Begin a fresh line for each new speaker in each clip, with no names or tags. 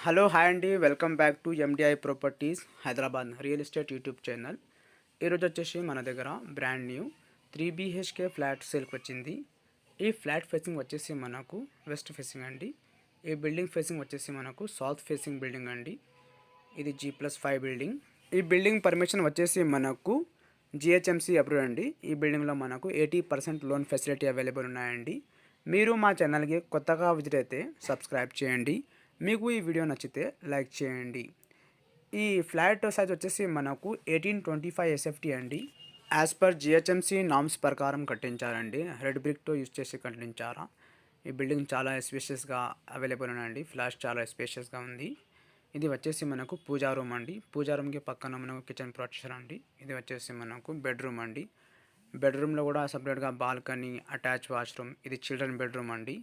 Hello hi అండి, welcome back to MDI properties Hyderabad real estate YouTube channel. ఈరోజు వచ్చేసి మన దగ్గర బ్రాండ్ న్యూ 3 BHK ఫ్లాట్ సేల్కి వచ్చింది. ఈ ఫ్లాట్ ఫేసింగ్ వచ్చేసి మనకు వెస్ట్ ఫేసింగ్ అండి. ఈ బిల్డింగ్ ఫేసింగ్ వచ్చేసి మనకు సౌత్ ఫేసింగ్ బిల్డింగ్ అండి. ఇది G+5 బిల్డింగ్. ఈ బిల్డింగ్ పర్మిషన్ వచ్చేసి మనకు GHMC అప్రూవ్ అండి. ఈ బిల్డింగ్లో మనకు 80% లోన్ ఫెసిలిటీ అవైలబుల్ ఉన్నాయండి. మీరు మా ఛానల్కి కొత్తగా విజిట్ అయితే సబ్స్క్రైబ్ చేయండి. మీకు ఈ వీడియో నచ్చితే లైక్ చేయండి. ఈ ఫ్లాట్ సైజ్ వచ్చేసి మనకు 1825 SFT అండి. యాజ్ పర్ GHMC నామ్స్ ప్రకారం కట్టించారండి. రెడ్ బ్రిక్తో యూజ్ చేసి కట్టించారా. ఈ బిల్డింగ్ చాలా స్పేషియస్గా అవైలబుల్ ఉన్నాయండి. ఫ్లాట్ చాలా స్పేషియస్గా ఉంది. ఇది వచ్చేసి మనకు పూజా రూమ్ అండి. పూజా రూమ్కి పక్కన మనకు కిచెన్ ప్రొటెక్షన్ అండి. ఇది వచ్చేసి మనకు బెడ్రూమ్ అండి. బెడ్రూమ్లో కూడా సపరేట్గా బాల్కనీ, అటాచ్ వాష్రూమ్. ఇది చిల్డ్రన్ బెడ్రూమ్ అండి.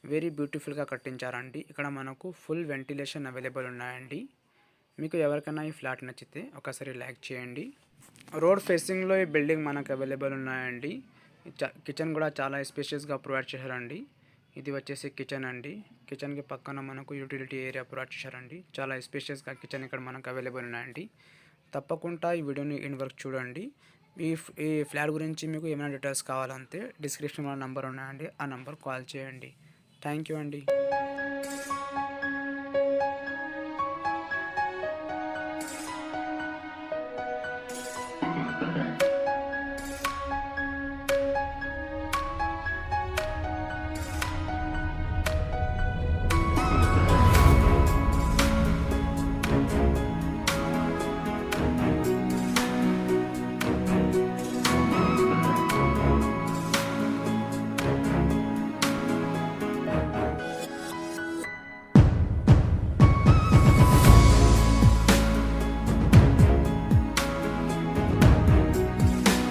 వెరీ బ్యూటిఫుల్గా కట్టించారండి. ఇక్కడ మనకు ఫుల్ వెంటిలేషన్ అవైలబుల్ ఉన్నాయండి. మీకు ఎవరికైనా ఈ ఫ్లాట్ నచ్చితే ఒకసారి లైక్ చేయండి. రోడ్ ఫేసింగ్లో ఈ బిల్డింగ్ మనకు అవైలబుల్ ఉన్నాయండి. కిచెన్ కూడా చాలా స్పేషియస్గా ప్రొవైడ్ చేశారండి. ఇది వచ్చేసి కిచెన్ అండి. కిచెన్కి పక్కన మనకు యూటిలిటీ ఏరియా ప్రొవైడ్ చేశారండి. చాలా స్పేషియస్గా కిచెన్ ఇక్కడ మనకు అవైలబుల్ ఉన్నాయండి. తప్పకుండా ఈ వీడియోని ఇన్ వరకు చూడండి. ఈ ఫ్లాట్ గురించి మీకు ఏమైనా డీటెయిల్స్ కావాలంటే డిస్క్రిప్షన్లో నంబర్ ఉన్నాయండి. ఆ నంబర్ కాల్ చేయండి. థ్యాంక్ యూ అండి.